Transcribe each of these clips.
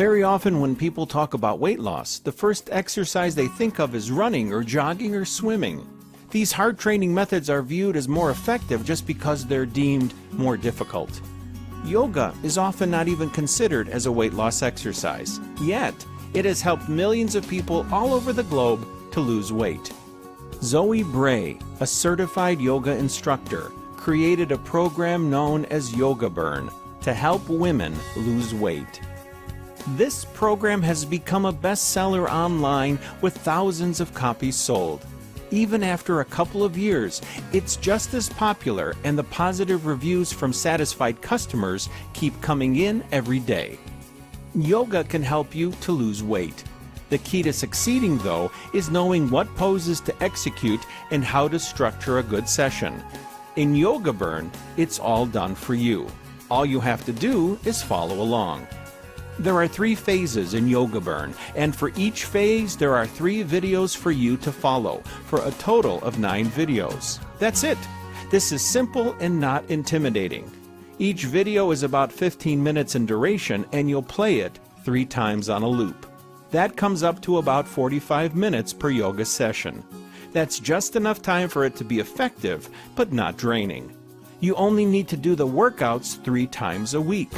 Very often when people talk about weight loss, the first exercise they think of is running or jogging or swimming. These hard training methods are viewed as more effective just because they're deemed more difficult. Yoga is often not even considered as a weight loss exercise, yet it has helped millions of people all over the globe to lose weight. Zoe Bray, a certified yoga instructor, created a program known as Yoga Burn to help women lose weight. This program has become a bestseller online with thousands of copies sold. Even after a couple of years, it's just as popular, and the positive reviews from satisfied customers keep coming in every day. Yoga can help you to lose weight. The key to succeeding, though, is knowing what poses to execute and how to structure a good session. In Yoga Burn, it's all done for you. All you have to do is follow along. There are 3 phases in Yoga Burn, and for each phase there are 3 videos for you to follow, for a total of 9 videos. That's it. This is simple and not intimidating. Each video is about 15 minutes in duration, and you'll play it 3 times on a loop. That comes up to about 45 minutes per yoga session. That's just enough time for it to be effective, but not draining. You only need to do the workouts 3 times a week.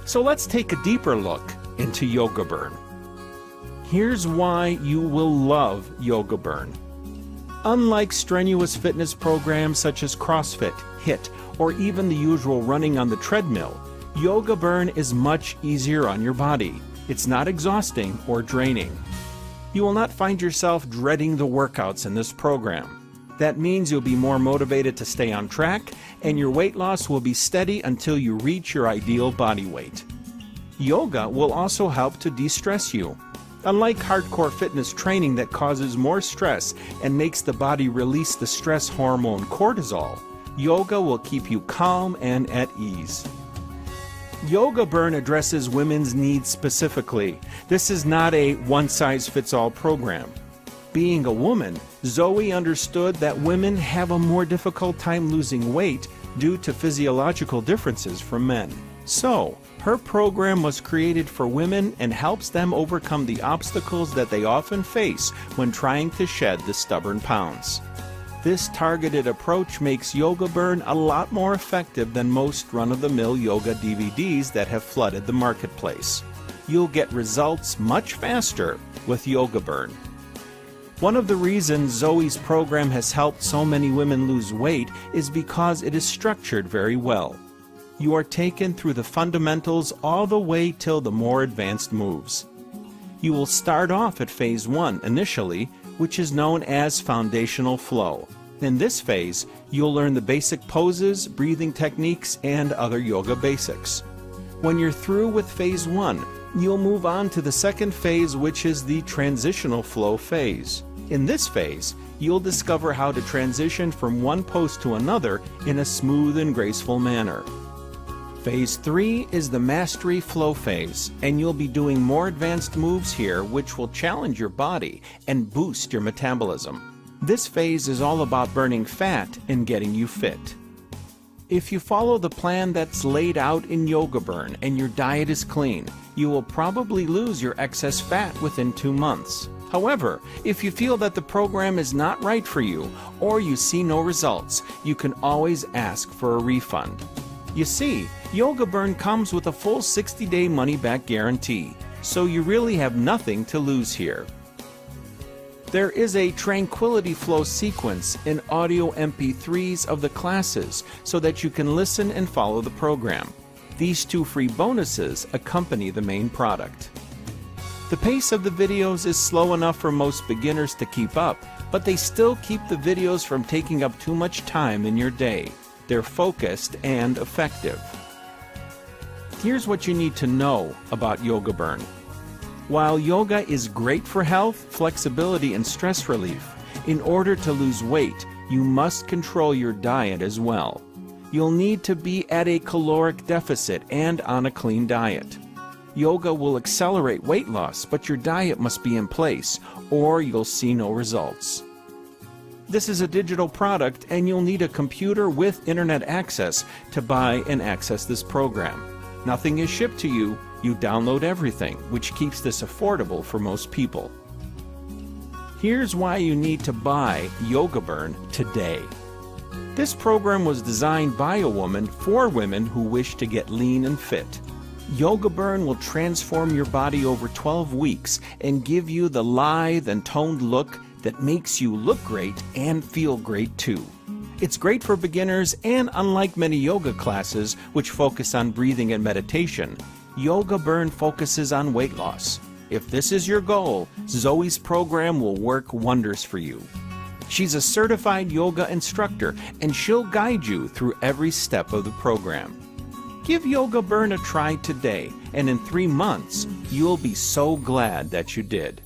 So let's take a deeper look into Yoga Burn. Here's why you will love Yoga Burn. Unlike strenuous fitness programs such as CrossFit, HIIT, or even the usual running on the treadmill, Yoga Burn is much easier on your body. It's not exhausting or draining. You will not find yourself dreading the workouts in this program. That means you'll be more motivated to stay on track, and your weight loss will be steady until you reach your ideal body weight. Yoga will also help to de-stress you. Unlike hardcore fitness training that causes more stress and makes the body release the stress hormone cortisol, yoga will keep you calm and at ease. Yoga Burn addresses women's needs specifically. This is not a one-size-fits-all program. Being a woman, Zoe understood that women have a more difficult time losing weight due to physiological differences from men. So, her program was created for women and helps them overcome the obstacles that they often face when trying to shed the stubborn pounds. This targeted approach makes Yoga Burn a lot more effective than most run-of-the-mill yoga DVDs that have flooded the marketplace. You'll get results much faster with Yoga Burn. One of the reasons Zoe's program has helped so many women lose weight is because it is structured very well. You are taken through the fundamentals all the way till the more advanced moves. You will start off at phase 1 initially, which is known as foundational flow. In this phase, you'll learn the basic poses, breathing techniques, and other yoga basics. When you're through with phase 1, you'll move on to the second phase, which is the transitional flow phase. In this phase, you'll discover how to transition from one pose to another in a smooth and graceful manner. Phase 3 is the mastery flow phase, and you'll be doing more advanced moves here which will challenge your body and boost your metabolism. This phase is all about burning fat and getting you fit. If you follow the plan that's laid out in Yoga Burn and your diet is clean, you will probably lose your excess fat within 2 months. However, if you feel that the program is not right for you or you see no results, you can always ask for a refund. You see, Yoga Burn comes with a full 60-day money-back guarantee, so you really have nothing to lose here. There is a Tranquility Flow sequence in audio MP3s of the classes so that you can listen and follow the program. These 2 free bonuses accompany the main product. The pace of the videos is slow enough for most beginners to keep up, but they still keep the videos from taking up too much time in your day. They're focused and effective. Here's what you need to know about Yoga Burn. While yoga is great for health, flexibility, and stress relief, in order to lose weight, you must control your diet as well. You'll need to be at a caloric deficit and on a clean diet. Yoga will accelerate weight loss, but your diet must be in place, or you'll see no results. This is a digital product, and you'll need a computer with internet access to buy and access this program. Nothing is shipped to you. You download everything, which keeps this affordable for most people. Here's why you need to buy Yoga Burn today. This program was designed by a woman for women who wish to get lean and fit. Yoga Burn will transform your body over 12 weeks and give you the lithe and toned look that makes you look great and feel great too. It's great for beginners, and unlike many yoga classes which focus on breathing and meditation, Yoga Burn focuses on weight loss. If this is your goal, Zoe's program will work wonders for you. She's a certified yoga instructor, and she'll guide you through every step of the program. Give Yoga Burn a try today, and in 3 months, you'll be so glad that you did.